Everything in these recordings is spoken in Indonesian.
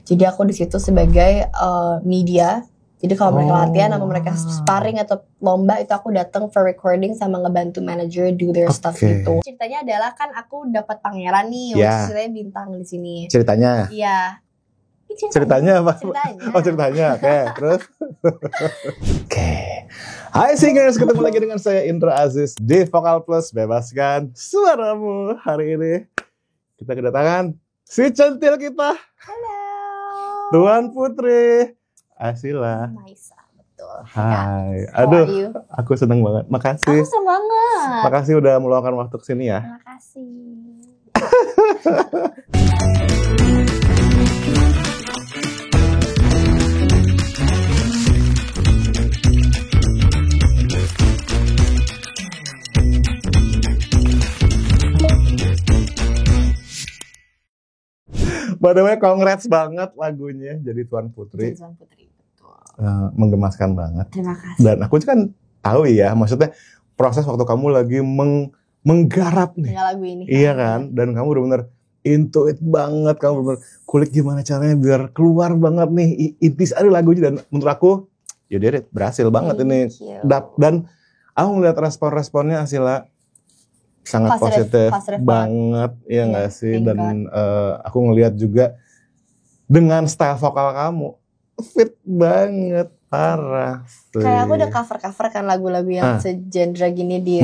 Jadi aku di situ sebagai media. Jadi kalau mereka latihan sama mereka sparring atau lomba itu aku datang for recording sama ngebantu manager do their stuff gitu. Ceritanya adalah kan aku dapat pangeran nih, ceritanya bintang di sini. Ceritanya? Iya. Ceritanya apa? Oh ceritanya, oke. Terus? Oke. Hai singers, ketemu lagi dengan saya Indra Aziz di Vokal Plus. Bebaskan suaramu. Hari ini kita kedatangan si centil kita. Halo. Tuan Putri Asila. Maisa, betul. Hai. Aduh, aku seneng banget. Makasih. Aku seneng banget. Makasih udah meluangkan waktu kesini ya. Makasih. By the way, congrats banget lagunya jadi Tuan Putri. Jadi Tuan Putri, betul. Menggemaskan banget. Terima kasih. Dan aku kan tahu ya, maksudnya proses waktu kamu lagi menggarap nih. Dengan lagu ini. Iya kan? Dan kamu benar-benar into it banget. Kamu benar-benar kulik gimana caranya biar keluar banget nih intisari lagunya. Dan menurut aku, you did it. Berhasil banget ini. Dan aku ngeliat respon-responnya Asila sangat positif banget, ya nggak sih? Dan aku ngelihat juga dengan style vokal kamu fit banget, parah. Kayak aku udah cover kan lagu-lagu yang segenre gini di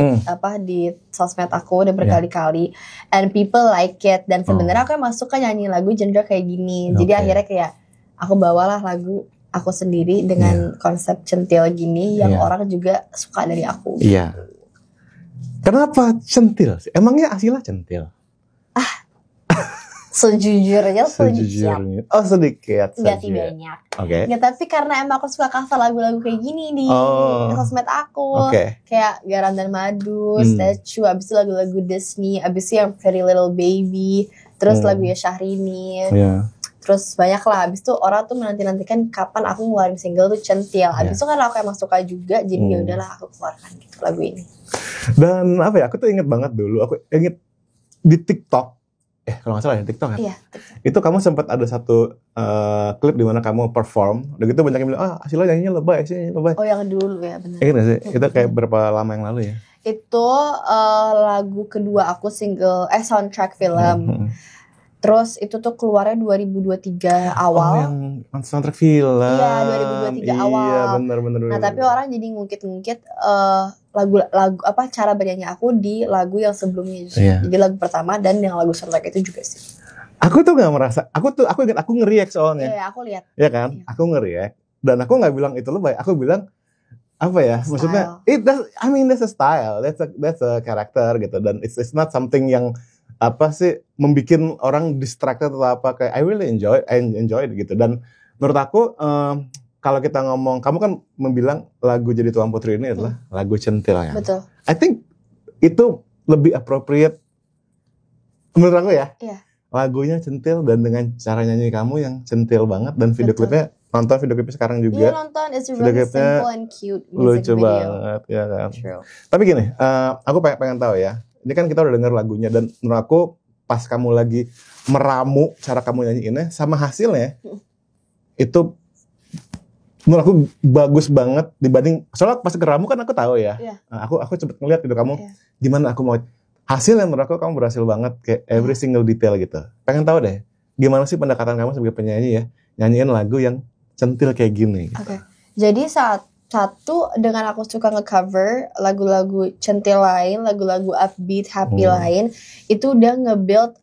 di sosmed aku udah berkali-kali, and people like it. Dan sebenarnya aku emang suka nyanyi lagu genre kayak gini. Jadi akhirnya kayak aku bawalah lagu aku sendiri dengan konsep centil gini yang orang juga suka dari aku. Iya. Kenapa centil sih? Emangnya Asila centil? Sejujurnya. Oh sedikit. Gak banyak. Oke. Ya, tapi karena emang aku suka cover lagu-lagu kayak gini di sosmed aku. Kayak Garam dan Madu, Statue, abis itu lagu-lagu Disney, abis itu yang Pretty Little Baby, terus lagunya Syahrini. Terus banyak lah, abis itu orang tuh menanti-nantikan kapan aku ngeluarin single tuh centil. Abis itu karena aku emang suka juga, jadi ya udahlah aku keluarkan gitu lagu ini. Dan apa ya, aku tuh inget banget dulu, aku inget di TikTok, kalau nggak salah ya TikTok ya. Iya, TikTok. Itu kamu sempat ada satu klip di mana kamu perform, udah gitu banyak yang bilang, Asila nyanyinya lebay sih, lebay. Oh yang dulu ya benar. Ingat gak sih? Itu kayak berapa lama yang lalu ya? Itu lagu kedua aku soundtrack film. Terus itu tuh keluarnya 2023 awal. Oh yang soundtrack film. Iya 2023 awal. Iya benar. Nah tapi orang jadi ngungkit lagu apa cara bernyanyi aku di lagu yang sebelumnya. Jadi lagu pertama dan yang lagu soundtrack itu juga sih. Aku tuh nggak merasa. Aku ingat aku nge-react soalnya. Iya aku lihat. Iya kan? Iya. Aku nge-react dan aku nggak bilang itu lebay. Aku bilang apa ya? Style. Maksudnya that's a style. That's a character gitu. Dan it's not something yang apa sih membikin orang distracted atau apa, kayak I really enjoy it gitu. Dan menurut aku kalau kita ngomong, kamu kan membilang lagu Jadi Tuan Putri ini adalah lagu centil ya. Betul. I think itu lebih appropriate menurut aku ya. Iya. Lagunya centil dan dengan cara nyanyi kamu yang centil banget, dan video klipnya, nonton video klipnya sekarang juga. Iya nonton, it's really simple and cute music lucu video. Banget ya kan. True. Tapi gini, aku pengen tahu ya. Ini kan kita udah denger lagunya, dan menurut aku pas kamu lagi meramu cara kamu nyanyiinnya sama hasilnya itu menurut aku bagus banget dibanding, soalnya pas keramu kan aku tahu ya. Nah, aku cepet ngeliat gitu kamu gimana, aku mau hasilnya menurut aku kamu berhasil banget kayak every single detail gitu. Pengen tahu deh gimana sih pendekatan kamu sebagai penyanyi ya nyanyiin lagu yang centil kayak gini gitu. Jadi satu dengan aku suka nge-cover lagu-lagu centil lain, lagu-lagu upbeat, happy lain, itu udah nge-build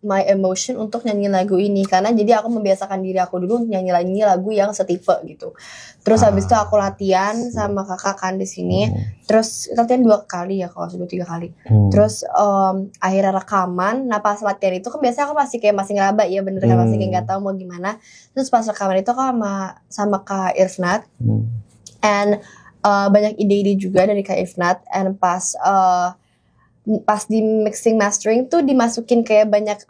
my emotion untuk nyanyi lagu ini. Karena jadi aku membiasakan diri aku dulu untuk nyanyi lagu yang setipe gitu. Terus habis itu aku latihan sama kakak kan di sini. Terus latihan 2 kali ya, kalau sudah 3 kali. Terus akhirnya rekaman. Nah pas latihan itu kan biasanya aku masih ngeraba ya, bener kan, masih kayak nggak tahu mau gimana. Terus pas rekaman itu kan sama Kak Irfnat. And banyak ide-ide juga dari Kak Irfnat. And pas di mixing mastering tuh dimasukin kayak banyak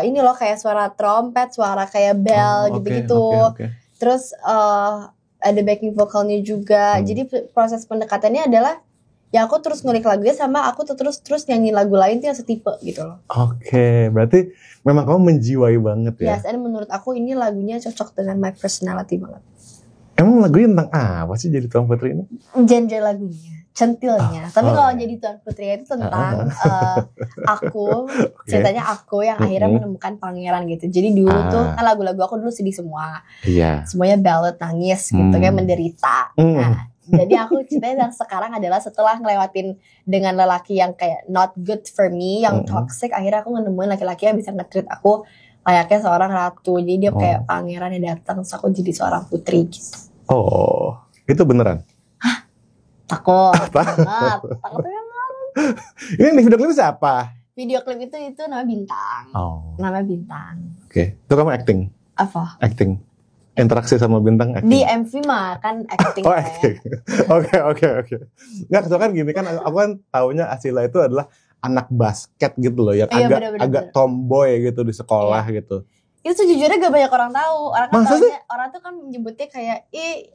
ini loh, kayak suara trompet, suara kayak bell gitu-gitu. Terus ada backing vokalnya juga. Jadi proses pendekatannya adalah ya aku terus ngulik lagunya sama aku terus nyanyi lagu lain tuh yang setipe gitu loh. Oke, berarti memang kamu menjiwai banget ya. Yes, and menurut aku ini lagunya cocok dengan my personality banget. Emang lagunya tentang apa sih jadi Tuan Putri ini? Genre lagunya, centilnya. Tapi kalau jadi Tuan Putri itu tentang aku, ceritanya aku yang akhirnya menemukan pangeran gitu. Jadi dulu tuh kan lagu-lagu aku dulu sedih semua. Iya. Semuanya ballad, nangis gitu, kayak menderita. Nah, jadi aku ceritanya yang sekarang adalah setelah ngelewatin dengan lelaki yang kayak not good for me, yang toxic, akhirnya aku nemuin laki-laki yang bisa nge-treat aku layaknya seorang ratu. Jadi dia kayak pangeran yang datang, terus aku jadi seorang putri gitu. Oh, itu beneran? Hah? Takut banget. Ini di video klip siapa? Video klip itu nama Bintang. Nama Bintang. Oke, itu kamu acting? Apa? Acting. Interaksi sama Bintang acting. Di MV mah kan acting. Oh, acting. Oke. Nggak, soalnya kan gini kan, aku kan taunya Asila itu adalah anak basket gitu loh, yang agak tomboy gitu di sekolah gitu. Itu sejujurnya gak banyak orang tahu. Orang tuh kan menyebutnya kayak,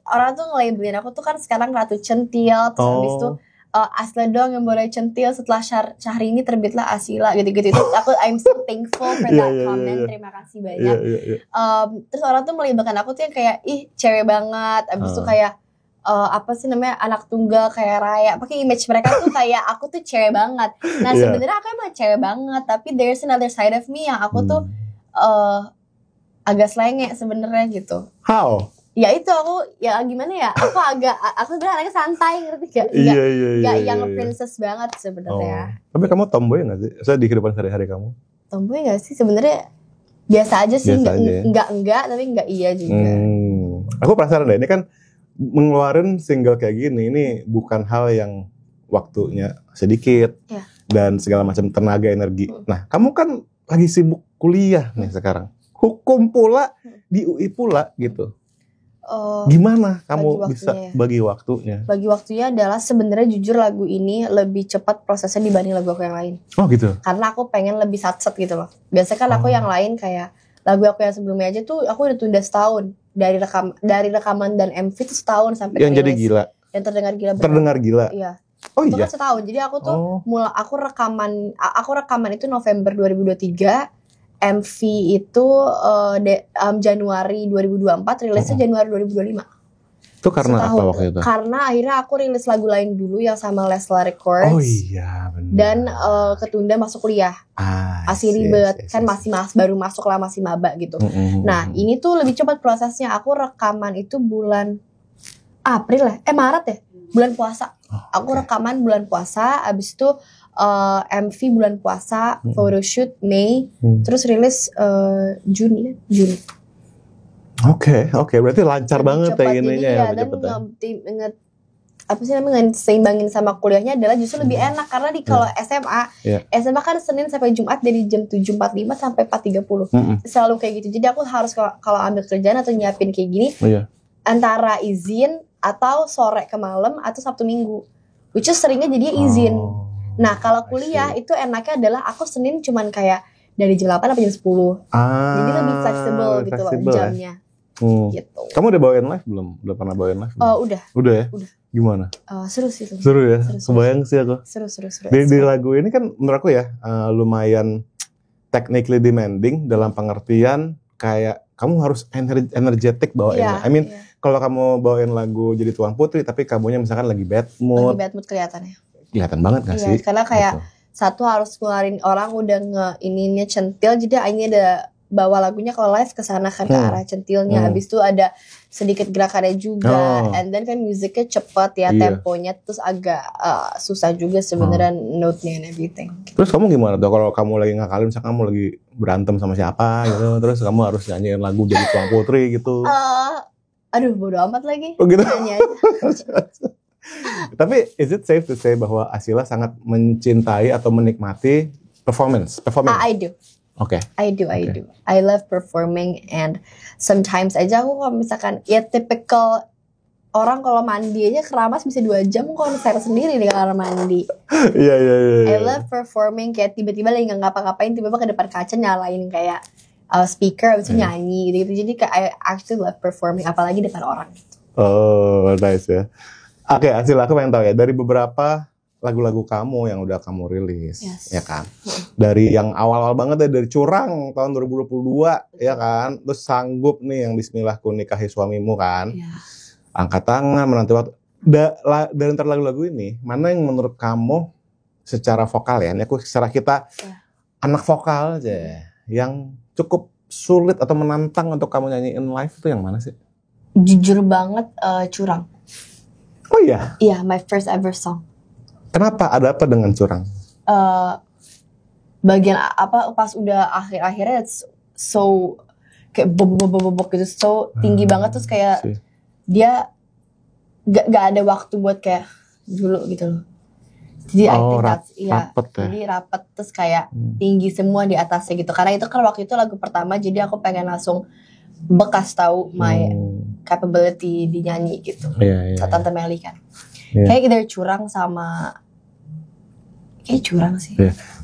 orang tuh nge-labelin aku tuh kan sekarang ratu centil, terus habis itu Asla doang yang boleh centil, setelah Syahrini terbitlah Asila gitu-gitu. Itu aku I'm so thankful for that comment. Terima kasih banyak. Terus orang tuh melabelkan aku tuh yang kayak cewek banget. Abis itu kayak apa sih namanya, anak tunggal kayak Raya. Pakai image mereka tuh kayak aku tuh cewek banget. Nah sebenarnya aku emang cewek banget, tapi there's another side of me yang aku tuh agak selenge sebenarnya gitu. How? Ya itu aku ya gimana ya, aku sebenarnya anaknya santai, ngerti gak? Gak yang princess banget sebenarnya. Tapi kamu tomboy nggak sih? Saya di kehidupan sehari-hari kamu? Tomboy nggak sih sebenarnya, biasa aja sih, enggak tapi enggak iya juga. Aku penasaran deh, ini kan mengeluarin single kayak gini, ini bukan hal yang waktunya sedikit dan segala macam tenaga energi. Nah, kamu kan lagi sibuk kuliah nih sekarang, hukum pula di UI pula gitu. Gimana kamu bisa bagi waktunya? Bagi waktunya adalah sebenarnya jujur lagu ini lebih cepat prosesnya dibanding lagu aku yang lain. Oh gitu. Karena aku pengen lebih satset gitu loh. Biasanya kan aku yang lain kayak lagu aku yang sebelumnya aja tuh aku udah tunda setahun dari rekaman dan MV tuh setahun sampai yang jadi gila. Yang terdengar gila. Terdengar gila. Iya. Oh itu iya. Kan setahun. Jadi aku tuh aku rekaman itu November 2023. MV itu Januari 2024, rilisnya Januari 2025. Itu karena setahun. Apa waktu itu? Karena akhirnya aku rilis lagu lain dulu yang sama Lesla Records. Oh iya benar. Dan ketunda masuk kuliah. Masih ribet, kan masih baru masuk lah, masih maba gitu. Nah ini tuh lebih cepat prosesnya. Aku rekaman itu bulan April Maret ya, bulan puasa. Aku rekaman bulan puasa, abis itu MV bulan puasa, photoshoot Mei, terus rilis Juni. Oke, berarti lancar banget ya ininya ya. Dan apa sih namanya, seimbangin sama kuliahnya adalah justru lebih enak karena kalau SMA kan Senin sampai Jumat dari jam 7.45 sampai 4.30 selalu kayak gitu. Jadi aku harus kalau ambil kerjaan atau nyiapin kayak gini antara izin atau sore ke malam atau Sabtu Minggu, which is seringnya jadinya izin. Nah kalau kuliah itu enaknya adalah aku Senin cuman kayak dari jam 8 sampai jam 10. Jadi lebih fleksibel gitu loh jamnya. Gitu. Kamu udah bawain live belum? Udah pernah bawain live belum? Udah ya? Udah. Gimana? Seru sih. Seru ya? Kebayang sih aku. Seru. Di lagu ini kan menurut aku ya lumayan technically demanding dalam pengertian kayak kamu harus energetic bawainnya. Kalau kamu bawain lagu jadi Tuan Putri tapi kamunya misalkan lagi bad mood. Lagi bad mood kelihatannya. Kelihatan banget gak sih? Karena kayak satu harus ngeluarin orang udah ininya centil, jadi ini ada bawa lagunya kalau live ke sana kan ke arah centilnya. Habis itu ada sedikit gerakannya juga. And then kan musiknya cepet ya, temponya terus agak susah juga sebenarnya note-nya and everything. Terus kamu gimana tuh kalau kamu lagi ngakalin, misalnya kamu lagi berantem sama siapa gitu, terus kamu harus nyanyiin lagu jadi Tuan Putri gitu? Aduh bodo amat lagi. Oh gitu? Nyanyi aja. Tapi is it safe to say bahwa Asila sangat mencintai atau menikmati performance? I do. Oke. I do. I love performing and sometimes aja aku kalau misalkan ya typical orang kalau mandi aja keramas bisa 2 jam konser sendiri di kamar mandi. Iya. I love performing, kayak tiba-tiba lagi nggak ngapa-ngapain tiba-tiba ke depan kaca nyalain kayak speaker abis itu nyanyi gitu. Jadi kayak I actually love performing apalagi depan orang. Oh nice ya. Oke, Asila, aku pengen tahu ya, dari beberapa lagu-lagu kamu yang udah kamu rilis, Yes. ya kan? Dari yang awal-awal banget ya, dari Curang tahun 2022, ya kan? Terus Sanggup nih yang Bismillah ku nikahi suamimu kan? Iya. Angkat tangan, menanti waktu. Dari antara lagu-lagu ini, mana yang menurut kamu secara vokal ya? Ini aku secara kita anak vokal aja, yang cukup sulit atau menantang untuk kamu nyanyiin live itu yang mana sih? Jujur banget Curang. Oh iya? Iya, my first ever song. Kenapa? Ada apa dengan Curang? Bagian apa pas udah akhir-akhirnya it's so kayak bobok gitu, so tinggi banget, terus kayak dia gak ada waktu buat kayak dulu gitu loh. Jadi I think that's rapet ya. Jadi rapet terus kayak tinggi semua di atasnya gitu. Karena itu kan waktu itu lagu pertama, jadi aku pengen langsung bekas tahu my capability di nyanyi gitu. Tante Meli kan. Kayak either Curang sama kayak Curang sih.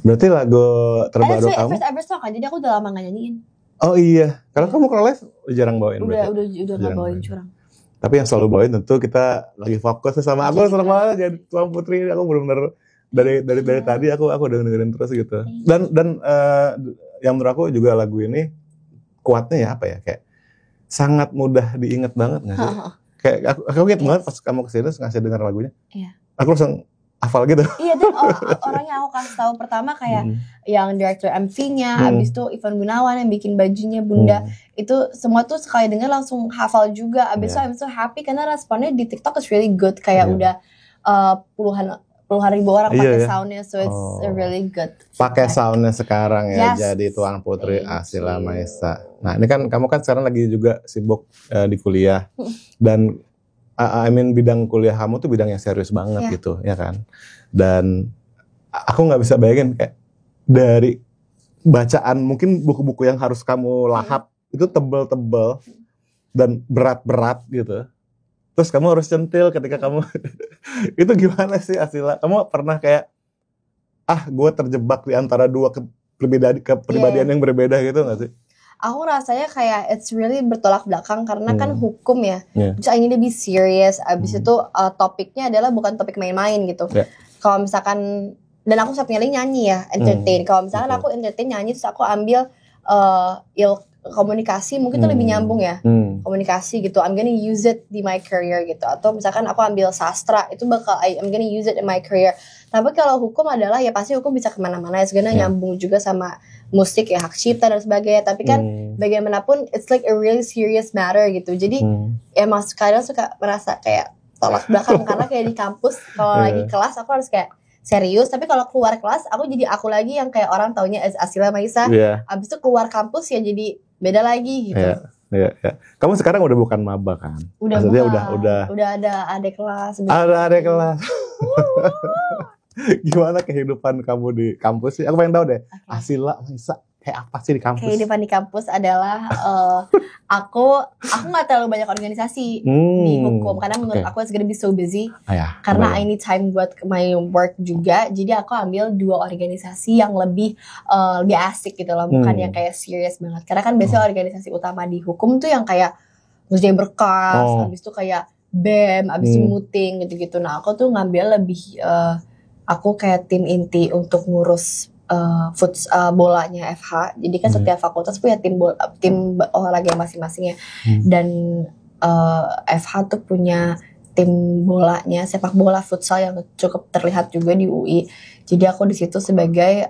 Berarti lagu terbaru kamu? First ever song kan, jadi aku udah lama gak nyanyiin. Oh iya, kalau kamu kalau live jarang bawain. Udah gak bawain Curang. Tapi yang selalu bawain tentu kita lagi fokus sama aku seneng banget jadi Tuan Putri. Aku benar-benar dari tadi aku dengerin terus gitu. Dan yang menurut aku juga lagu ini kuatnya ya apa ya, kayak sangat mudah diingat banget nggak sih? Kayak aku ingat banget pas kamu kesini terus ngasih denger lagunya. Aku langsung hafal gitu. Iya, dan orang yang aku kasih tahu pertama kayak yang director MV-nya, abis itu Ivan Gunawan yang bikin bajunya Bunda, itu semua tuh sekali denger langsung hafal juga. Abis itu I'm so happy karena responnya di TikTok is really good, kayak udah puluhan ribu orang pakai soundnya, so it's really good. Pakai soundnya sekarang ya, jadi Tuan Putri Asila Maesa. Nah ini kan kamu kan sekarang lagi juga sibuk di kuliah dan I mean bidang kuliah kamu tuh bidang yang serius banget gitu, ya kan? Dan aku nggak bisa bayangin kayak dari bacaan mungkin buku-buku yang harus kamu lahap itu tebel-tebel dan berat-berat gitu. Terus kamu harus centil ketika kamu itu gimana sih Asila? Kamu pernah kayak gue terjebak di antara dua kepribadian yang berbeda gitu nggak sih? Aku rasanya kayak it's really bertolak belakang karena kan hukum ya. Terus I need to be serious. Abis itu topiknya adalah bukan topik main-main gitu. Kalau misalkan, dan aku satu nyanyi ya, entertain. Kalau misalkan aku entertain nyanyi terus aku ambil komunikasi, mungkin itu lebih nyambung ya. Komunikasi gitu, I'm gonna use it di my career gitu. Atau misalkan aku ambil sastra, itu bakal I'm gonna use it in my career. Tapi kalau hukum adalah ya pasti hukum bisa kemana-mana ya, sebenarnya nyambung juga sama musik ya, hak cipta dan sebagainya. Tapi kan bagaimanapun it's like a really serious matter gitu. Jadi emang kadang suka merasa kayak tolak belakang karena kayak di kampus kalau lagi kelas aku harus kayak serius, tapi kalau keluar kelas aku jadi aku lagi yang kayak orang taunya Asila Maesa. Abis itu keluar kampus ya jadi beda lagi gitu. Kamu sekarang udah bukan maba kan? Maksudnya udah ada adik kelas. Ada adik kelas. Gimana kehidupan kamu di kampus sih? Aku pengen tahu deh. Asila Maesa kayak apa sih di kampus? Kehidupan di kampus adalah aku nggak terlalu banyak organisasi di hukum karena menurut aku it's gonna be so busy. Karena I need time buat my work juga. Jadi aku ambil 2 organisasi yang lebih asik gitu loh, bukan yang kayak serius banget. Karena kan biasanya organisasi utama di hukum tuh yang kayak ngerjain berkas, habis itu kayak BEM, habis itu muting gitu-gitu. Nah aku tuh ngambil lebih aku kayak tim inti untuk ngurus bolanya FH. Jadi kan setiap fakultas punya tim olahraga masing-masing ya. Dan FH tuh punya tim bolanya, sepak bola futsal yang cukup terlihat juga di UI. Jadi aku di situ sebagai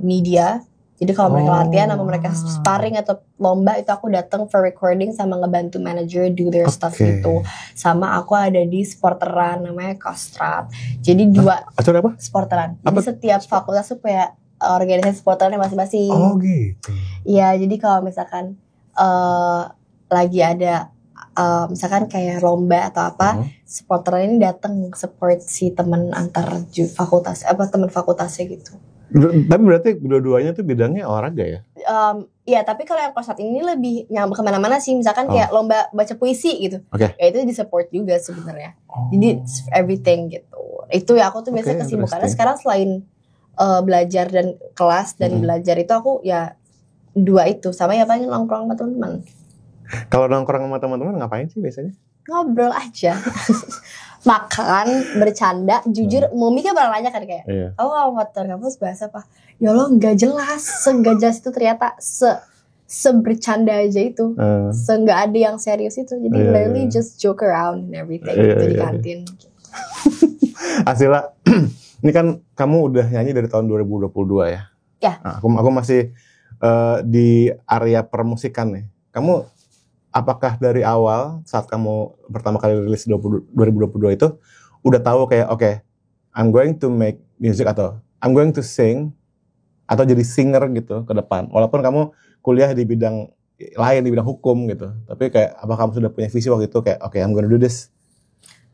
media. Jadi kalau mereka latihan sama mereka sparring atau lomba itu aku datang for recording sama ngebantu manager do their stuff gitu. Sama aku ada di sporteran namanya Kostrat. Jadi 2 acara apa? Sporteran. Jadi setiap fakultas tuh punya organisasi sporterannya masing-masing. Oh gitu. Iya, jadi kalau misalkan lagi ada misalkan kayak lomba atau apa, sporteran ini datang support si teman antar fakultas, teman fakultasnya gitu. Tapi berarti dua-duanya tuh bidangnya olahraga ya? Iya, tapi kalau yang Kostrat ini lebih nyambung kemana-mana sih. Misalkan kayak lomba baca puisi gitu, ya itu di-support juga sebenarnya. Jadi everything gitu. Itu ya aku tuh biasanya kesibukannya sekarang selain belajar dan kelas dan belajar itu aku ya 2 itu sama ya paling nongkrong sama teman-teman. Kalau nongkrong sama teman-teman ngapain sih biasanya? Ngobrol aja. makan, bercanda, jujur. Mami kan pernah nanya kan kayak, kamu kalau motor kampus bahasa apa? Ya Allah nggak jelas, nggak jelas itu ternyata sebercanda aja itu, nggak ada yang serius itu. Jadi literally just joke around and everything gitu di kantin. Asila, ini kan kamu udah nyanyi dari tahun 2022 ya? Ya. Nah, aku masih di area permusikan nih. Kamu apakah dari awal saat kamu pertama kali rilis 2022 itu udah tahu kayak oke, I'm going to make music atau I'm going to sing atau jadi singer gitu ke depan? Walaupun kamu kuliah di bidang lain, di bidang hukum gitu. Tapi kayak apakah kamu sudah punya visi waktu itu kayak oke, I'm gonna do this?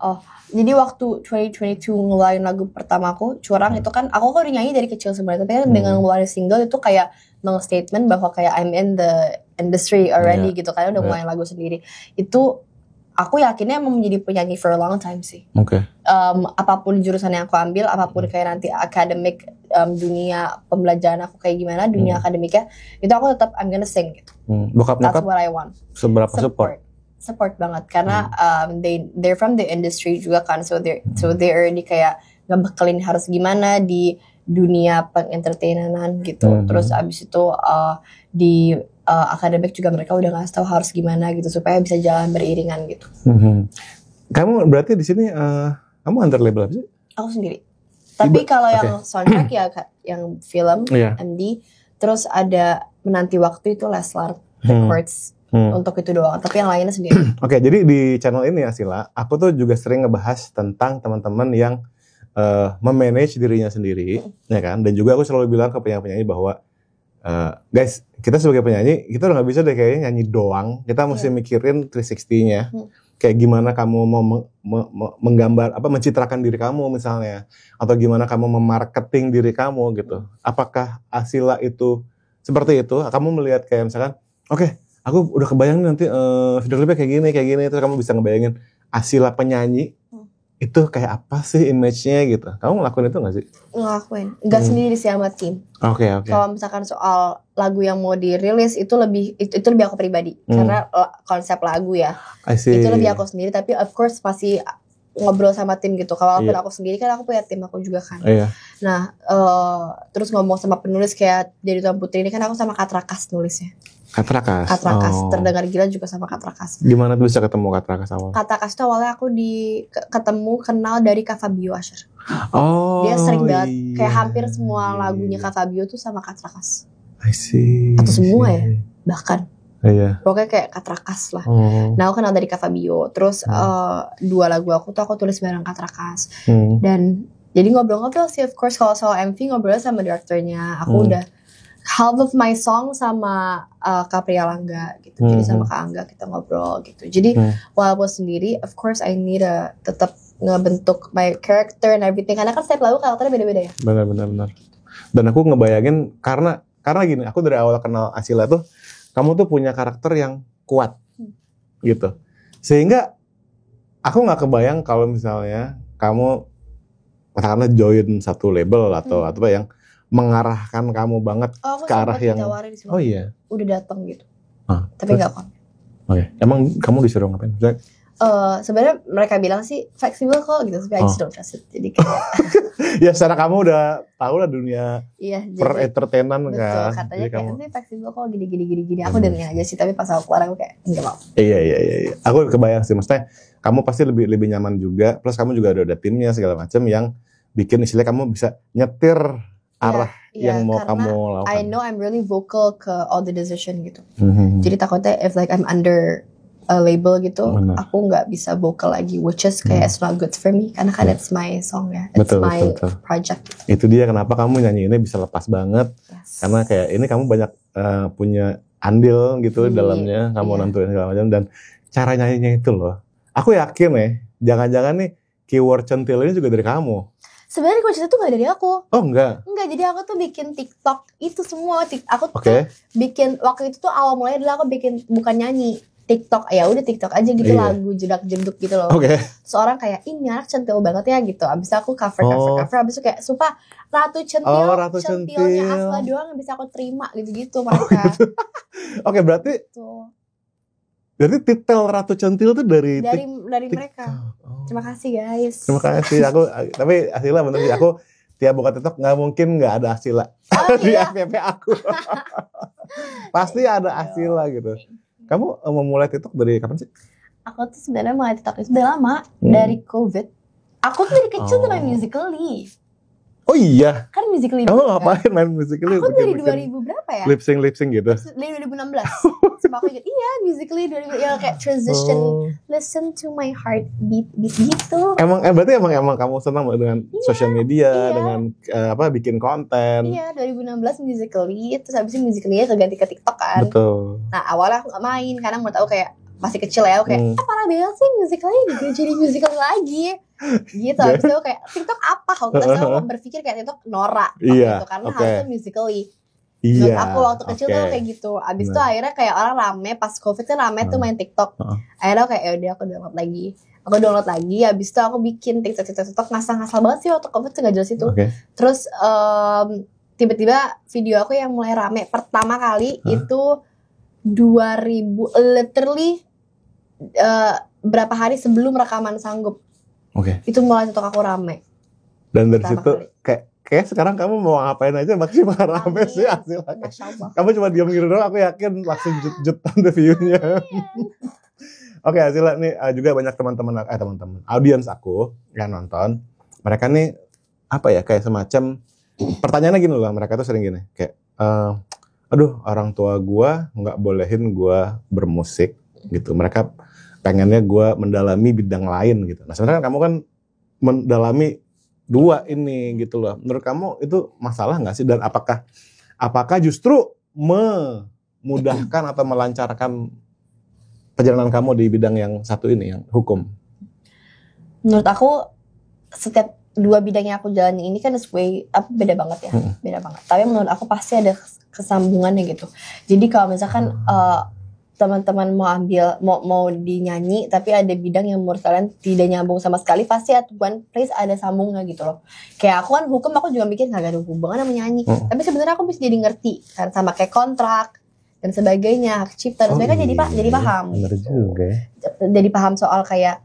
Oh, jadi waktu 2022 ngeluarin lagu pertamaku, Curang itu kan aku udah nyanyi dari kecil sebenarnya, tapi kan dengan ngeluarin single itu kayak statement bahwa kayak I'm in the industry already gitu, karena udah ngeluarin lagu sendiri. Itu aku yakinnya emang menjadi penyanyi for a long time sih. Oke. Apapun jurusan yang aku ambil, apapun kayak nanti akademik, dunia pembelajaran aku kayak gimana, dunia akademiknya, itu aku tetap I'm gonna sing gitu. Bokap That's what I want. Seberapa support banget karena they're from the industry juga kan, so they already kayak ngebekelin harus gimana di dunia pengentertainan gitu. Terus abis itu di akademik juga mereka udah ngasih tahu harus gimana gitu supaya bisa jalan beriringan gitu. Kamu berarti di sini kamu under label apa sih? Aku sendiri. Tapi kalau yang soundtrack ya yang film MD, terus ada Menanti Waktu itu Leslar Records. Untuk itu doang, tapi yang lainnya sendiri. Oke, jadi di channel ini Asila, aku tuh juga sering ngebahas tentang teman-teman yang memanage dirinya sendiri, ya kan? Dan juga aku selalu bilang ke penyanyi-penyanyi bahwa guys, kita sebagai penyanyi, kita udah nggak bisa deh kayaknya nyanyi doang. Kita mesti mikirin 360-nya. Kayak gimana kamu mau menggambar, mencitrakan diri kamu misalnya, atau gimana kamu memarketing diri kamu gitu. Apakah Asila itu seperti itu? Kamu melihat kayak misalkan, oke, aku udah kebayang nanti video klipnya kayak gini, terus kamu bisa ngebayangin Asila penyanyi itu kayak apa sih image-nya gitu. Kamu ngelakuin itu gak sih? Ngelakuin, gak sendiri sih sama tim. Oke. Kalau misalkan soal lagu yang mau dirilis itu lebih aku pribadi, karena konsep lagu ya, itu lebih aku sendiri. Tapi of course pasti ngobrol sama tim gitu. Kalau aku sendiri kan aku punya tim aku juga kan. Nah, terus ngomong sama penulis kayak Dari Tuan Putri ini kan aku sama Katrakas nulisnya. Katrakas. Terdengar gila juga sama Katrakas. Gimana tuh bisa ketemu Katrakas awal? Katrakas itu awalnya aku kenal dari Kak Fabio Asher. Dia sering banget kayak hampir semua lagunya Kak Fabio tuh sama Katrakas. I see. Atau semua ya, bahkan. Pokoknya kayak Katrakas lah. Nah aku kenal dari Kak Fabio. Terus 2 lagu aku tuh aku tulis bareng Katrakas. Dan jadi ngobrol-ngobrol sih, of course kalau soal MV ngobrol sama direkturnya. Aku udah half of my song sama Kak Prialangga gitu. Jadi sama Kak Angga kita ngobrol gitu. Jadi walaupun sendiri, of course I need tetap ngebentuk my character and everything. Karena kan setiap lagu karakternya beda-beda ya. Benar. Dan aku ngebayangin karena gini, aku dari awal kenal Asila tuh, kamu tuh punya karakter yang kuat gitu. Sehingga aku gak kebayang kalau misalnya kamu katakanlah join satu label atau apa yang mengarahkan kamu banget ke arah yang udah datang gitu. Tapi nggak kok. Emang kamu disuruh ngapain? Sebenarnya mereka bilang sih fleksibel kok gitu, tapi I just don't trust it. Jadi kayak ya secara kamu udah tahu lah dunia per-entertainan kan. Betul, katanya kayak nanti fleksibel kok gini. Aku dengerin aja sih, tapi pas aku keluar aku kayak enggak mau. Iya. Aku kebayang sih, maksudnya kamu pasti lebih nyaman juga. Plus kamu juga ada timnya segala macam yang bikin istilahnya kamu bisa nyetir arah yang mau kamu lakukan. I know I'm really vocal ke all the decision gitu. Jadi takutnya if like I'm under a label gitu, aku nggak bisa vocal lagi, which is kayak it's not good for me karena kan it's my song ya, it's my project. Itu dia kenapa kamu nyanyi ini bisa lepas banget, karena kayak ini kamu banyak punya andil gitu dalamnya, kamu nentuin segala macam dan cara nyanyinya itu loh. Aku yakin jangan-jangan nih keyword centil ini juga dari kamu. Sebenarnya kunci itu gak dari aku. Oh enggak, jadi aku tuh bikin TikTok itu semua. Aku tuh bikin waktu itu tuh awal mulanya adalah aku bikin bukan nyanyi TikTok, ya udah TikTok aja gitu, lagu jedak-jeduk gitu loh. Seorang kayak ini anak centil banget ya gitu. Abis aku cover. Abis itu kayak sumpah Ratu Centil, centilnya Asla doang yang bisa aku terima gitu mereka. Berarti Berarti titel Ratu Centil tuh dari dari TikTok. mereka. Terima kasih guys. Terima kasih. Aku tapi Asila bener sih, aku tiap buka TikTok nggak mungkin nggak ada Asila di iya? FYP aku. Pasti ada Asila gitu. Kamu memulai TikTok dari kapan sih? Aku tuh sebenarnya mulai TikTok itu udah lama, dari COVID. Aku tuh dari kecil tuh main Musical.ly. Oh iya. Kan Musical.ly. Kamu ngapain main Musical.ly? Aku dari 2000 berapa ya? Lip sync gitu. Dari 2016. Sama aku ingat, iya Musical.ly 2000 ya kayak transition, listen to my heartbeat gitu. Berarti emang kamu senang dengan sosial media, iya. dengan bikin konten. Iya, 2016 Musical.ly, terus habis itu Musical.ly keganti ke TikTok kan. Betul. Nah, awalnya aku gak main karena menurut aku kayak masih kecil ya, aku kayak parah banget sih Musical.ly juga jadi musical lagi. Gitu, habis itu kayak TikTok apa? Waktu itu aku berpikir kayak TikTok Nora gitu, karena harusnya Musical.ly. Menurut aku waktu kecil tuh kayak gitu. Abis itu akhirnya kayak orang rame, pas COVID kan rame tuh main TikTok. Akhirnya kayak yaudah aku download lagi. Abis itu aku bikin TikTok ngasal-ngasal banget sih waktu COVID tuh gak jelas itu. Terus tiba-tiba video aku yang mulai rame pertama kali itu 2000, literally berapa hari sebelum rekaman Sanggup. Itu mulai TikTok aku rame. Dan dari situ kayak sekarang kamu mau ngapain aja masih bakal rame sih hasilnya. Kamu cuma diam gitu doang, aku yakin langsung jut-jutan deh view-nya. Oke, Asila nih juga banyak teman-teman audiens aku yang nonton. Mereka nih kayak semacam pertanyaannya gini loh, mereka tuh sering gini kayak aduh, orang tua gua nggak bolehin gua bermusik gitu. Mereka pengennya gua mendalami bidang lain gitu. Nah, sebenarnya kamu kan mendalami dua ini gitu loh. Menurut kamu itu masalah nggak sih? Dan apakah justru memudahkan atau melancarkan perjalanan kamu di bidang yang satu ini, yang hukum? Menurut aku setiap dua bidang yang aku jalani ini kan beda banget ya, beda banget. Tapi menurut aku pasti ada kesambungannya gitu. Jadi kalau misalkan teman-teman mau dinyanyi tapi ada bidang yang menurut kalian tidak nyambung sama sekali, pasti at one place ada sambungnya gitu loh. Kayak aku kan hukum, aku juga mikir gak ada hubungan sama nyanyi, tapi sebenarnya aku bisa jadi ngerti kan sama kayak kontrak dan sebagainya, hak cipta dan sebagainya. Jadi paham bener gitu. juga. Jadi paham soal kayak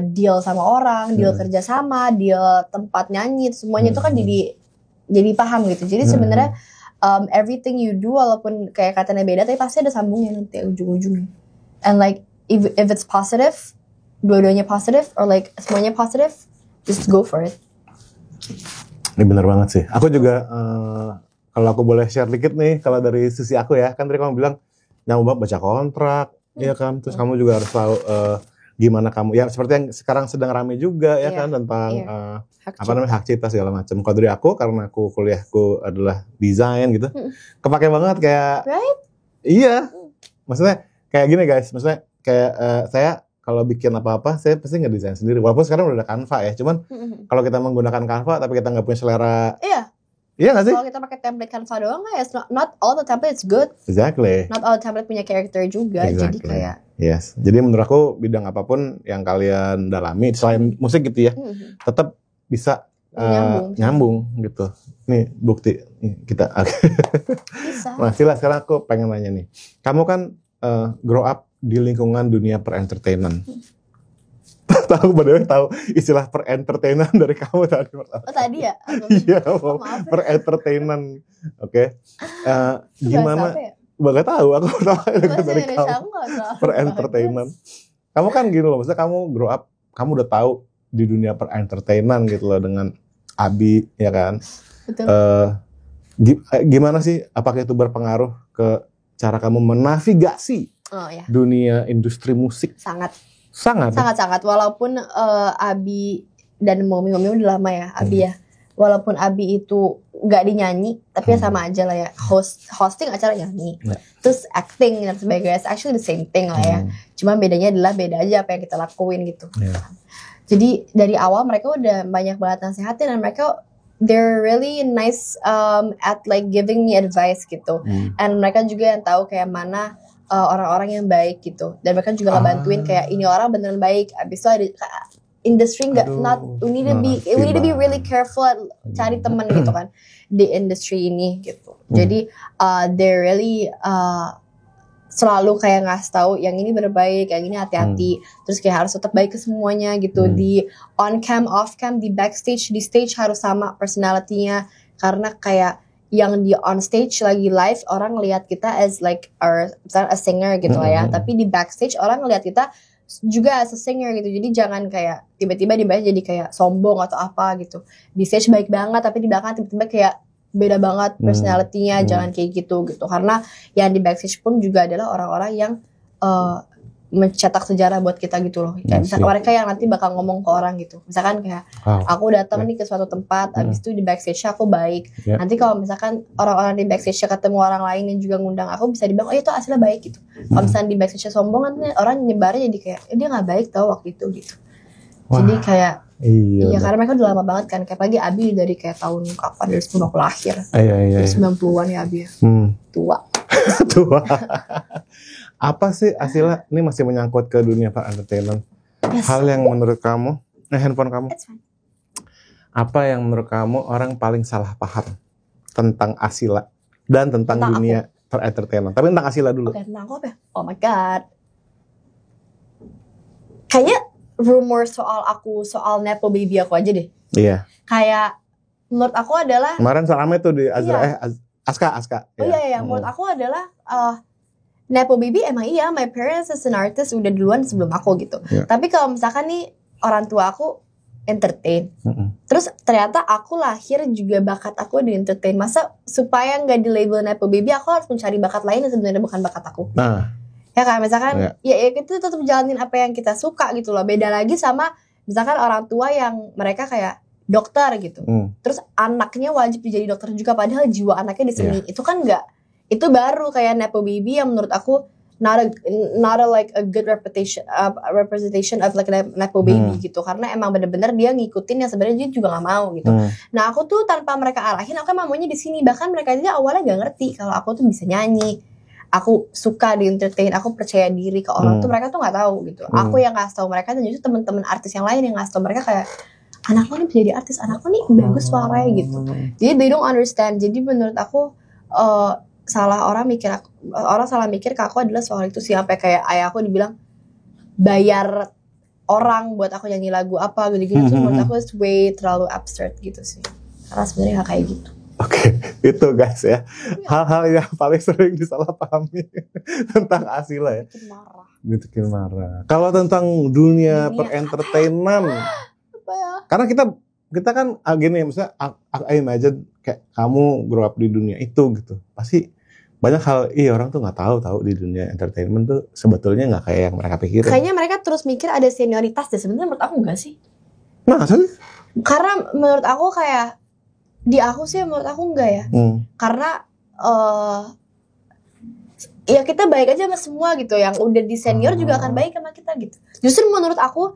deal sama orang, deal kerja sama, deal tempat nyanyi, semuanya itu kan jadi paham gitu. Jadi sebenarnya everything you do, walaupun kayak katanya beda, tapi pasti ada sambungnya nanti ujung-ujungnya. And like if it's positive, dua-duanya positive, or like semuanya positive, just go for it. Ini bener banget sih. Aku juga kalau aku boleh share dikit nih, kalau dari sisi aku ya, kan tadi kamu bilang nyoba baca kontrak, ya kan. Terus kamu juga harus tahu gimana kamu, ya seperti yang sekarang sedang rame juga ya kan, tentang hak cipta segala macam. Kalau dari aku, karena aku kuliahku adalah desain gitu, kepake banget kayak, iya, maksudnya kayak gini guys, maksudnya kayak saya kalau bikin apa-apa, saya pasti ngedesain sendiri. Walaupun sekarang udah ada Canva ya, cuman kalau kita menggunakan Canva tapi kita nggak punya selera, iya nggak sih? Kalau kita pakai template Canva doang, not all the template is good. Exactly. Not all the template punya karakter juga, jadi kayak. Yes. Jadi menurut aku bidang apapun yang kalian dalami, selain musik gitu ya, tetap bisa nyambung gitu. Nih bukti kita. Bisa. Nah, Sila, sekarang aku pengen nanya nih. Kamu kan grow up di lingkungan dunia per-entertainment. Tahu istilah per-entertainment dari kamu tadi. Tadi ya? Iya, per-entertainment. Oke. Gimana? Gak tahu, aku tahu dari kamu. Per-entertainment. Kamu kan gini loh, maksudnya kamu grow up, kamu udah tahu di dunia per-entertainment gitu loh dengan Abi, ya kan? Betul. Gimana sih, apakah itu berpengaruh ke cara kamu menavigasi dunia industri musik? Sangat. Walaupun Abi dan Momi udah lama ya, Abi ya. Walaupun Abi itu gak dinyanyi, tapi ya sama aja lah ya. Hosting acara nyanyi, terus acting dan sebagainya. It's actually the same thing lah ya. Cuma bedanya adalah beda aja apa yang kita lakuin gitu. Jadi dari awal mereka udah banyak banget nasihatin, dan mereka they're really nice at like giving me advice gitu. And mereka juga yang tahu kayak mana orang-orang yang baik gitu. Dan mereka juga ngebantuin kayak ini orang beneran baik. Abis itu ada industri we need to be really careful cari teman gitu kan di industri ini gitu. Jadi they really selalu kayak ngasih tahu yang ini berbaik, yang ini hati-hati. Terus kayak harus tetap baik ke semuanya gitu. Di on cam, off cam, di backstage, di stage harus sama personality-nya. Karena kayak yang di on stage lagi live orang ngelihat kita as like misalnya a singer gitu lah ya. Tapi di backstage orang ngelihat kita juga as a singer gitu. Jadi jangan kayak tiba-tiba dibayar jadi kayak sombong atau apa gitu. Di stage baik banget tapi di belakang tiba-tiba kayak beda banget personality-nya. Jangan kayak gitu karena yang di backstage pun juga adalah orang-orang yang mencetak sejarah buat kita gitu loh. Kayak misalkan mereka yang nanti bakal ngomong ke orang gitu. Misalkan kayak aku datang nih ke suatu tempat, abis itu di backstage aku baik. Nanti kalau misalkan orang-orang di backstage ketemu orang lain yang juga ngundang aku, bisa dibilang, oh itu hasilnya baik gitu. Kalau misalkan di backstage sombong, nanti orang nyebarnya jadi kayak dia nggak baik tau waktu itu gitu. Jadi kayak iya karena mereka udah lama banget kan. Kayak pagi Abi dari kayak tahun kapan, dari sebelum aku lahir. Dari 90-an ya Abi ya. Tua. Apa sih Asila, ini masih menyangkut ke dunia per entertainment. Hal yang menurut kamu, handphone kamu. Apa yang menurut kamu orang paling salah paham tentang Asila dan tentang dunia per entertainment. Tapi tentang Asila dulu. Oke, tentang aku apa ya? Oh my god. Kayaknya rumor soal Nepo baby aku aja deh. Iya. Kayak menurut aku adalah kemarin rame tuh di Aska. Oh iya. Menurut aku adalah Nepo baby emang iya, my parents as an artist udah duluan sebelum aku gitu. Tapi kalau misalkan nih orang tua aku entertain, terus ternyata aku lahir juga bakat aku di entertain. Masa supaya nggak di label Nepo baby aku harus mencari bakat lain yang sebenarnya bukan bakat aku. Ya kan misalkan ya itu tetap jalanin apa yang kita suka gitu loh. Beda lagi sama misalkan orang tua yang mereka kayak dokter gitu. Terus anaknya wajib jadi dokter juga padahal jiwa anaknya di seni. Itu kan enggak. Itu baru kayak Nepo baby yang menurut aku not a like a good representation of like Nepo baby gitu. Karena emang bener-bener dia ngikutin yang sebenarnya dia juga nggak mau gitu. Nah aku tuh tanpa mereka arahin aku emang maunya di sini. Bahkan mereka aja awalnya nggak ngerti kalau aku tuh bisa nyanyi. Aku suka di entertain, aku percaya diri ke orang tuh mereka tuh nggak tahu gitu. Aku yang ngasih tahu mereka dan justru teman-teman artis yang lain yang ngasih tahu mereka kayak anak lo nih bisa jadi artis, anak lo nih bagus suaranya gitu. Jadi they don't understand. Jadi menurut aku orang salah mikir ke aku adalah soal itu sih, sampai kayak ayah aku dibilang bayar orang buat aku nyanyi lagu apa gitu-gitu. Menurut aku it's way terlalu absurd gitu sih. Karena sebenarnya nggak kayak gitu. Oke, itu guys ya. Hal-hal yang paling sering disalahpahami tentang Asila ya. Bikin marah. Kalau tentang dunia per entertainment, karena kita kan gini, misalnya I imagine kayak kamu grow up di dunia itu gitu, pasti banyak hal orang tuh nggak tahu di dunia entertainment tuh sebetulnya nggak kayak yang mereka pikirin. Kayaknya mereka terus mikir ada senioritas deh. Sebenarnya menurut aku nggak sih. Masa sih? Karena menurut aku kayak di aku sih menurut aku enggak ya. Karena ya kita baik aja sama semua gitu. Yang udah di senior juga akan baik sama kita gitu. Justru menurut aku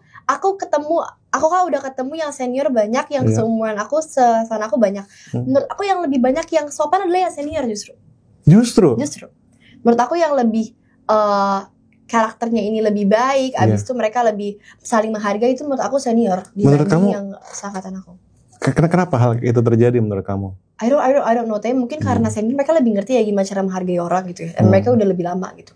kan udah ketemu yang senior banyak, yang seumuran aku, sana aku banyak. Menurut aku yang lebih banyak yang sopan adalah yang senior Justru. Menurut aku yang lebih karakternya ini lebih baik, abis itu mereka lebih saling menghargai, itu menurut aku senior dibanding yang seangkatan aku. Kenapa hal itu terjadi menurut kamu? I don't know, tapi mungkin karena senior mereka lebih ngerti ya gimana cara menghargai orang gitu ya. Dan mereka udah lebih lama gitu.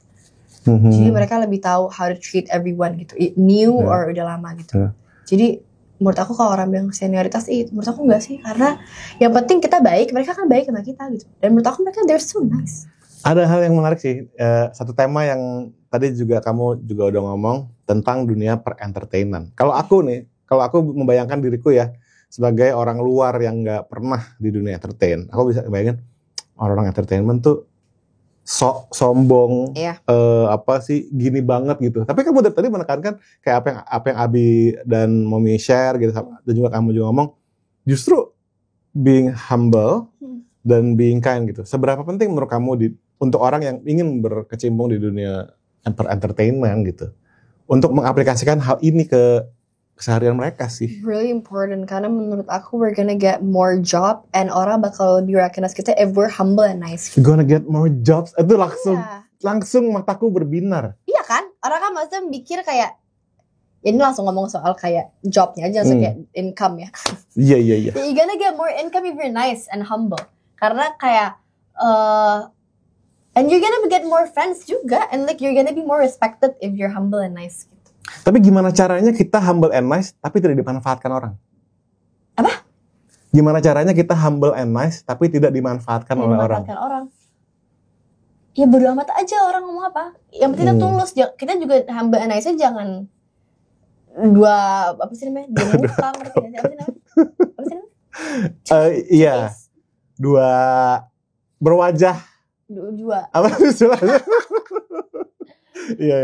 Jadi mereka lebih tahu how to treat everyone gitu. New or udah lama gitu. Jadi menurut aku kalau orang bilang senioritas menurut aku enggak sih. Karena yang penting kita baik, mereka kan baik sama kita gitu. Dan menurut aku mereka they're so nice. Ada hal yang menarik sih. Satu tema yang tadi juga kamu juga udah ngomong tentang dunia per entertainment. Kalau aku membayangkan diriku ya sebagai orang luar yang nggak pernah di dunia entertain, aku bisa bayangin orang entertainment tuh sombong, apa sih gini banget gitu. Tapi kamu tadi menekankan kayak apa yang Abi dan Momi share gitu, dan juga kamu juga ngomong justru being humble dan being kind gitu. Seberapa penting menurut kamu untuk orang yang ingin berkecimpung di dunia entertainment gitu, untuk mengaplikasikan hal ini ke keseharian mereka sih? Really important, karena menurut aku we're gonna get more job and orang bakal di-recognize kita if we're humble and nice. Gonna get more jobs, itu langsung mataku berbinar. Iya kan, orang kan maksudnya mikir kayak ini langsung ngomong soal kayak jobnya aja, langsung kayak income ya. Iya. You're gonna get more income if you're nice and humble. Karena kayak And you're gonna get more friends juga, and like you're gonna be more respected if you're humble and nice gitu. Tapi gimana caranya kita humble and nice tapi tidak dimanfaatkan orang? Apa? Gimana caranya kita humble and nice tapi tidak dimanfaatkan oleh orang? Dimanfaatkan orang. Ya bodo amat aja orang ngomong apa. Yang penting kita tulus. Kita juga humble and nice-nya jangan apa sih namanya? Dua muka, ngerti gak sih? Apa sih namanya? Iya. Dua berwajah. Dua. Apa istilahnya? Iya.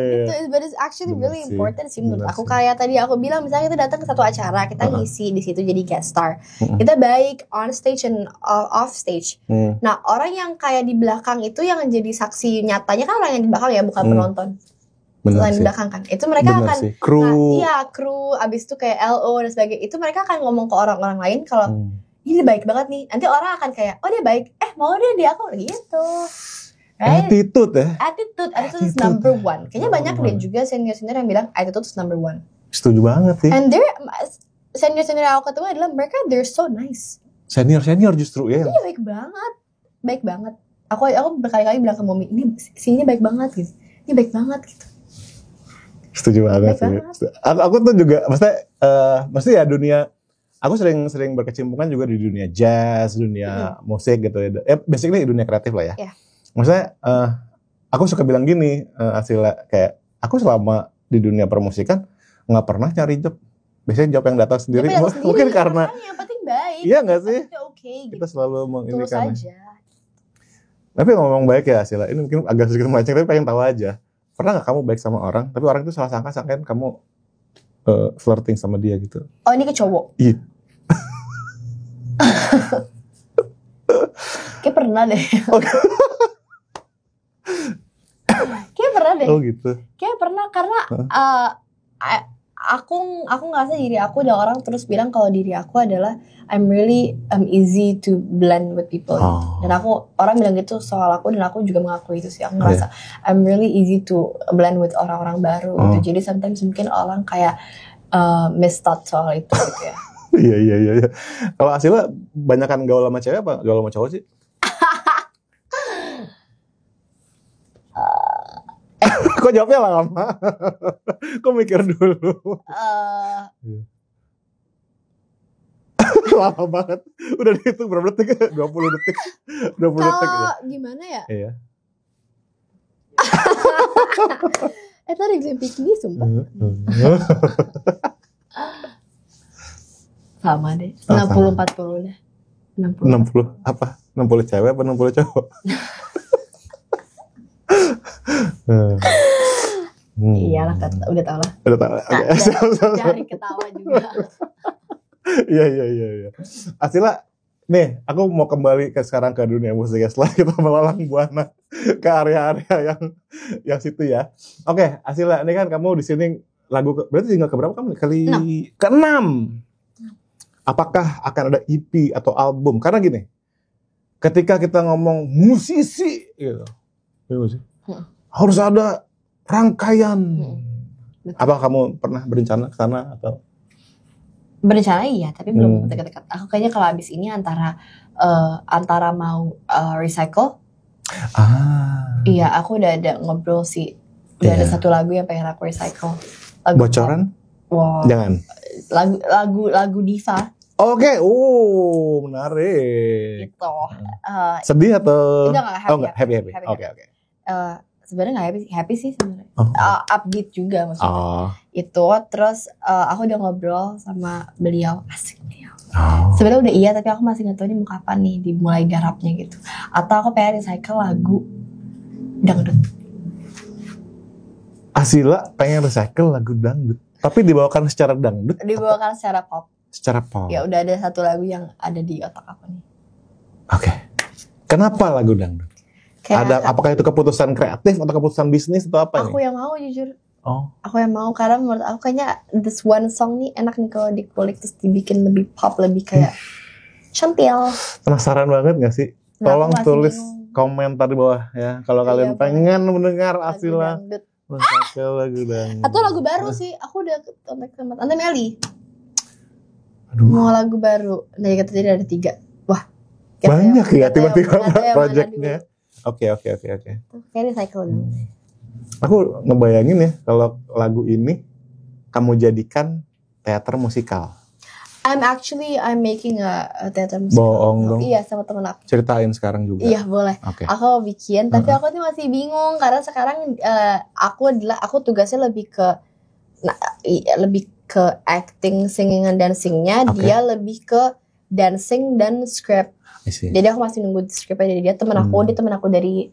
But it's actually Bener really sih. important sih menurut Bener aku. sih. Kayak tadi aku bilang, misalnya kita datang ke satu acara, kita ngisi di situ jadi guest star. Kita baik on stage and off stage. Nah, orang yang kayak di belakang itu yang jadi saksi nyatanya kan orang yang di belakang ya, bukan penonton. Bener Selain sih. di belakang kan. Itu mereka Bener akan sih. Kru. Nah, iya, kru, abis itu kayak LO dan sebagainya. Itu mereka akan ngomong ke orang-orang lain kalau ini baik banget nih. Nanti orang akan kayak, oh dia baik. Mau deh dia aku gitu. Right? Attitude ya. Attitude is number one. Kayaknya banyak deh juga senior-senior yang bilang attitude is number one. Setuju banget sih. And senior-senior yang aku ketemu adalah mereka they're so nice. Senior justru ya. Iya baik banget. Aku berkali-kali bilang ke Mommy, ini baik banget gitu. Ini baik banget gitu. Setuju banget Baik sih. banget. Aku tuh juga maksudnya ya dunia. Aku sering berkecimpungan juga di dunia jazz, dunia musik gitu ya. Basically dunia kreatif lah ya. Yeah. Maksudnya aku suka bilang gini, Asila, kayak aku selama di dunia permusikan nggak pernah nyari job. Biasanya job yang datang sendiri. Mungkin karena yang penting baik. iya nggak sih? Okay, gitu. Kita selalu Tulus menginikan. aja. Tapi ngomong baik ya Asila, ini mungkin agak sedikit melenceng tapi pengen tahu aja. Pernah nggak kamu baik sama orang, tapi orang itu salah sangkain kamu flirting sama dia gitu? Oh ini ke cowok? Iya. Kayak pernah deh. Kayak pernah deh. Oh gitu. Kayak pernah karena aku ngerasa diri aku dan orang terus bilang kalau diri aku adalah I'm really easy to blend with people. Dan orang bilang gitu soal aku dan aku juga mengakui itu sih. Aku ngerasa I'm really easy to blend with orang-orang baru gitu. Jadi sometimes mungkin orang kayak misthought soal itu gitu ya. Iya. Kalau Asila banyakan gaul sama cewek apa gaul sama cowok sih? Kok jawabnya lama? Kok mikir dulu? Lama banget. Udah dihitung berapa detik? 20 detik. 20 detik. Kalau gimana ya? Iya. Tadi bisa pikir sumpah. Sama deh. 60-40 deh. 60 apa? 60 cewek apa 60 cowok? Iyalah, udah tau lah. Udah tahu. Cari ketawa juga. Iya. Asila, nih aku mau kembali sekarang ke dunia musik ya. Setelah kita melalang buana ke area-area yang situ ya. Oke, Asila, ini kan kamu di sini berarti single keberapa kamu? Ke-6. Apakah akan ada EP atau album? Karena gini, ketika kita ngomong musisi gitu, harus ada rangkaian. Apa kamu pernah berencana ke sana atau? Berencana iya, tapi belum dekat-dekat. Aku kayaknya kalau abis ini antara mau recycle. Iya, aku udah ada ngobrol sih. Udah ada satu lagu yang pengen aku recycle. Bocoran? Wow. Jangan. Lagu diva. Oke, menarik. Gitu. Sedih atau? Enggak, happy. Oke. Sebenarnya nggak happy sih sebenarnya. Upbeat juga maksudnya. Itu terus aku udah ngobrol sama beliau, asik beliau. Sebenarnya udah iya, tapi aku masih nggak tahu ini mau kapan nih dimulai garapnya gitu. Atau aku pengen recycle lagu dangdut. Asila pengen recycle lagu dangdut, tapi dibawakan secara dangdut. Dibawakan secara pop. Secara pop. Ya udah ada satu lagu yang ada di otak aku nih. Oke. Kenapa lagu dangdut? Apakah itu keputusan kreatif atau keputusan bisnis atau apa? Aku yang mau jujur. Aku yang mau karena menurut aku kayaknya this one song nih enak nih kalau dikulik terus dibikin lebih pop, lebih kayak centil. Penasaran banget gak sih? Tolong tulis komentar di bawah ya kalau kalian pengen mendengar Asila lagu dangdut. Atau lagu baru sih, aku udah kontak sama Tante Meli. Mau lagu baru. Nah, jadi ada 3. Wah. Banyak ya tiba-tiba projectnya. Oke. Kayak recycle dulu. Aku ngebayangin ya kalau lagu ini kamu jadikan teater musikal. I'm making a theater musical. Bohong dong. Iya, sama temen aku. Ceritain sekarang juga. Iya, boleh. Oke. Aku bikin, tapi aku tuh masih bingung karena sekarang aku tugasnya lebih ke acting, singing and dancingnya. Oke. Dia lebih ke dancing dan script. Jadi aku masih nunggu scriptnya dari dia. Dia temen aku dari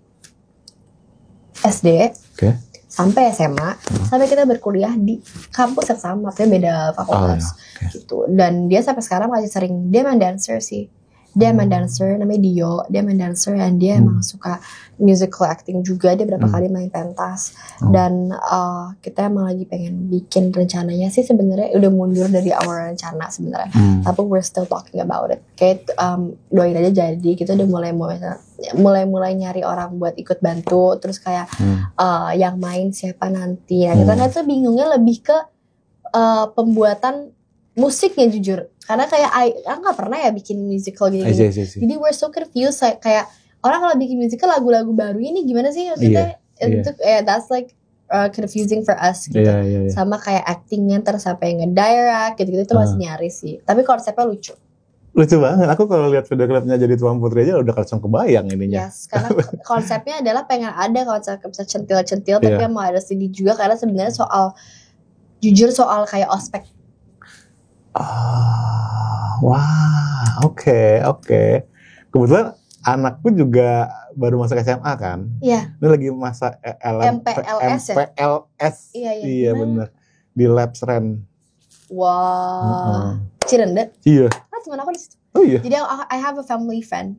SD. Oke. Sampai SMA, sampai kita berkuliah di kampus yang sama, tapi beda fakultas gitu. Dan dia sampai sekarang masih sering, dia main dancer sih. Dia main dancer, namanya Dio. Dia main dancer dan dia emang suka musical acting juga. Dia berapa kali main pentas. Dan kita emang lagi pengen bikin rencananya sih sebenarnya udah mundur dari awal rencana sebenarnya. Tapi we're still talking about it. Kayak doain aja jadi. Kita udah mulai nyari orang buat ikut bantu. Terus kayak yang main siapa nanti. Nah kita tuh bingungnya lebih ke pembuatan musiknya jujur. Karena kayak aku gak pernah ya bikin musical gini. Jadi we're so confused. Kayak orang kalau bikin musical lagu-lagu baru ini gimana sih? Maksudnya itu that's like confusing for us gitu. Sama kayak actingnya terus sampai ngedirect gitu-gitu itu masih nyari sih. Tapi konsepnya lucu. Lucu banget. Aku kalau lihat video klipnya jadi Tuan Putri aja udah langsung kebayang ininya. Yes, karena konsepnya adalah pengen ada konsep bisa centil-centil tapi mau ada sedih juga karena sebenarnya soal kayak ospek. Wah, oke. Kebetulan anakku juga baru masuk SMA kan. Iya. Ini lagi masa MPLS ya? Iya benar. Di Labs Ren. Wah. Cirende? Iya. Teman aku di situ. Oh iya. Jadi I have a family friend.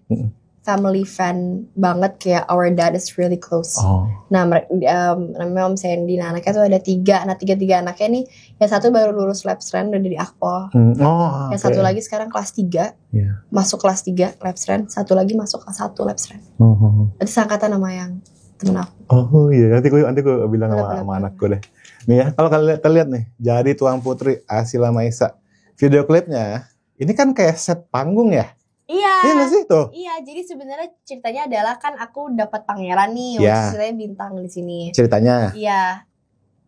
Family fan banget, kayak our dad is really close. Nah namanya Om Sandy. Nah anaknya tuh ada 3. Nah 3 anaknya nih, yang satu baru lulus Labs Ren udah di Akpol. Yang satu lagi sekarang kelas 3 masuk kelas 3 Labs Ren. Satu lagi masuk kelas 1 Labs Ren. Itu seangkatan sama yang temen aku. Oh iya, nanti gue bilang sama anakku deh. Nih ya, kalau kalian lihat nih, jadi Tuan Putri Asila Maisa. Video klipnya ini kan kayak set panggung ya. Iya. Iya gak sih tuh? Iya, jadi sebenarnya ceritanya adalah kan aku dapat pangeran nih, ceritanya bintang di sini. Ceritanya? Iya.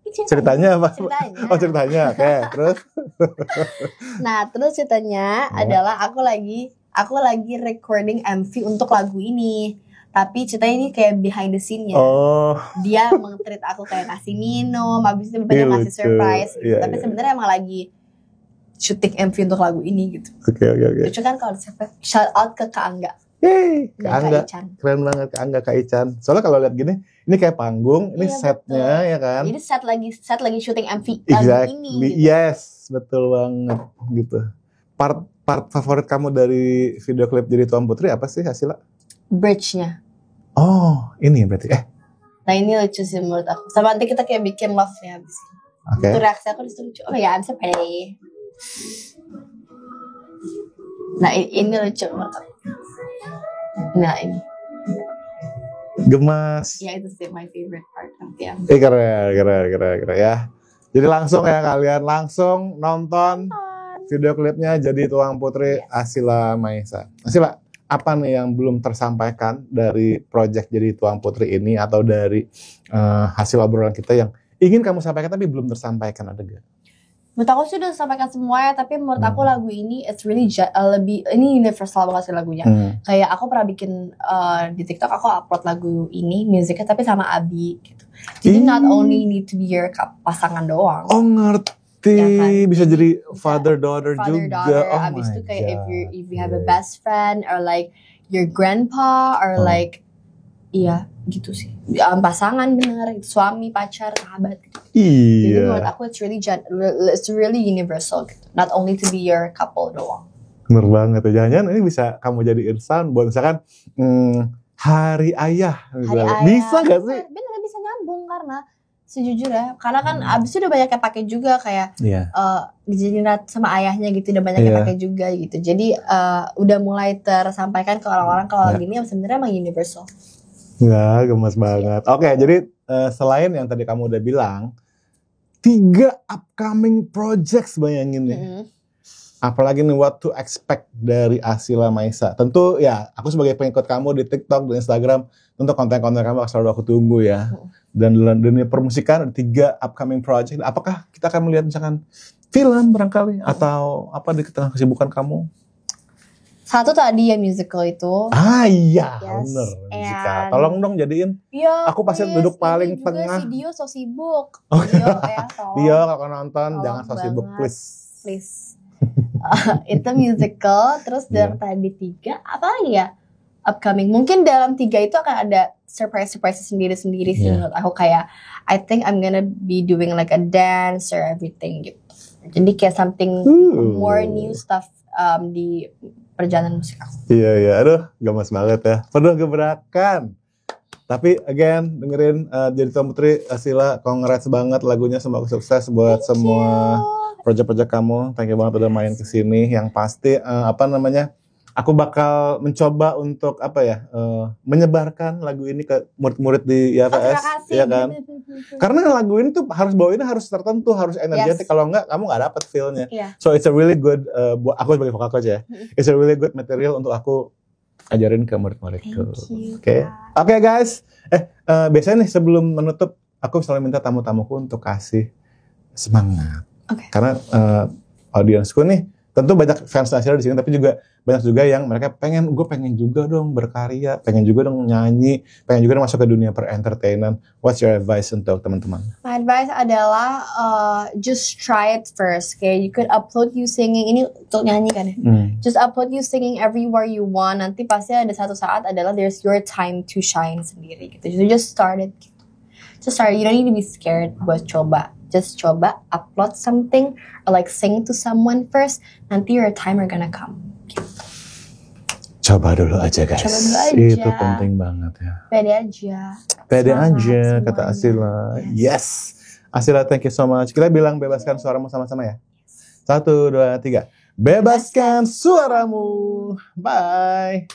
Ceritanya apa? Oh ceritanya, oke. Terus? Nah terus ceritanya adalah aku lagi recording MV untuk lagu ini. Tapi ceritanya ini kayak behind the scene-nya. Dia meng-treat aku kayak kasih minum, habis itu banyak ngasih surprise. Gitu. Tapi sebenarnya emang lagi syuting MV untuk lagu ini gitu. Oke. Lucu kan kalau shout out ke Kak Angga. Kak Angga, keren banget Kak Angga, Kak Ican. Soalnya kalau lihat gini, ini kayak panggung, ini setnya ya kan. Ini set lagi syuting MV lagu ini. Gitu. Yes, betul banget gitu. Part favorit kamu dari video klip jadi Tuan Putri apa sih Asila? Bridge-nya. Oh, ini berarti. Nah ini lucu sih menurut aku. Sama nanti kita kayak bikin love-nya abis ini. Itu reaksi aku disitu lucu. Oh ya, I'm so pretty. Nah ini lucu menurut aku. Nah ini gemas. Ya itu sih my favorite part nanti yang. Keren ya. Jadi langsung ya kalian langsung nonton video klipnya jadi Tuan Putri Asila Maisa. Asila, apa nih yang belum tersampaikan dari project jadi Tuan Putri ini atau dari hasil obrolan kita yang ingin kamu sampaikan tapi belum tersampaikan, ada gak? Menurut aku sudah sampaikan semua ya, tapi menurut aku lagu ini it's really lebih, ini universal banget sih lagunya. Kayak aku pernah bikin di TikTok aku upload lagu ini musiknya tapi sama Abi gitu. Jadi not only need to be your pasangan doang. Oh ngerti, ya kan? Bisa jadi father daughter juga. Oh abis itu kayak if you have a best friend or like your grandpa or like iya gitu sih. Pasangan bener, suami, pacar, sahabat gitu. Iya. Jadi menurut aku it's really universal gitu. Not only to be your couple doang. Bener banget ya. Jangan-jangan ini bisa kamu jadi irsan buat misalkan hari ayah. Bisa gak sih? Bener bisa nyambung karena sejujurnya. Karena kan abis itu udah banyak yang pakai juga kayak dijadiin sama ayahnya gitu. Udah banyak yang pakai juga gitu. Jadi udah mulai tersampaikan ke orang-orang kalau gini sebenarnya emang universal. Ya, gemes banget. Oke, jadi selain yang tadi kamu udah bilang, 3 upcoming projects bayangin nih. apalagi nih what to expect dari Asila Maisa. Tentu ya, aku sebagai pengikut kamu di TikTok dan Instagram, tentu konten-konten kamu selalu aku tunggu ya. Dan dalam dunia permusikan ada 3 upcoming project. Apakah kita akan melihat misalkan film barangkali atau apa di tengah kesibukan kamu? Satu tadi ya musical itu. Iya, Yes. bener musical. And- Tolong dong jadiin. Ya, Aku pasti please. duduk paling Ini juga tengah. si Dio so sibuk. Dio ya, tolong. Dio kalau nonton Tolong jangan so sibuk banget. please. Itu musical. Terus yang tadi 3 apa lagi ya? Upcoming. Mungkin dalam 3 itu akan ada surprise sendiri-sendiri sih menurut aku. Kayak I think I'm gonna be doing like a dance or everything gitu. Jadi kayak something more new stuff di perjalanan musik aku. Iya, aduh gemes banget ya. Penuh gebrakan. Tapi again dengerin jadi Tuan Putri Asila, congrats banget lagunya, semoga sukses buat semua project-project kamu. Thank you banget udah main kesini. Yang pasti aku bakal mencoba untuk menyebarkan lagu ini ke murid-murid di IFS, ya kan? Karena lagu ini tuh bawainnya harus tertentu, harus energetik. Kalau enggak, kamu nggak dapet feel-nya. Yeah. So it's a really good, buat aku sebagai vocal coach ya, it's a really good material untuk aku ajarin ke murid-muridku. Oke, guys. Biasanya nih sebelum menutup, aku selalu minta tamu-tamuku untuk kasih semangat. Karena audiensku nih tentu banyak fans nasional di sini, tapi juga banyak juga yang mereka pengen juga dong berkarya, pengen juga dong nyanyi, pengen juga dong masuk ke dunia per-entertainan. What's your advice untuk teman-teman? My advice adalah just try it first. Okay, you could upload you singing. Ini untuk nyanyi kan ya? Just upload you singing everywhere you want. Nanti pasti ada satu saat adalah there's your time to shine sendiri gitu. So just start it. Gitu. Just start. You don't need to be scared buat coba. Just coba upload something or like sing to someone first. Nanti your time are gonna come. Gitu. Coba dulu aja guys. Coba dulu aja. Itu penting banget ya. Pede aja. Pede Semangat aja semuanya. kata Asila. Yes. Asila, thank you so much. Kita bilang bebaskan suaramu sama-sama ya. 1, 2, 3. Bebaskan suaramu. Bye.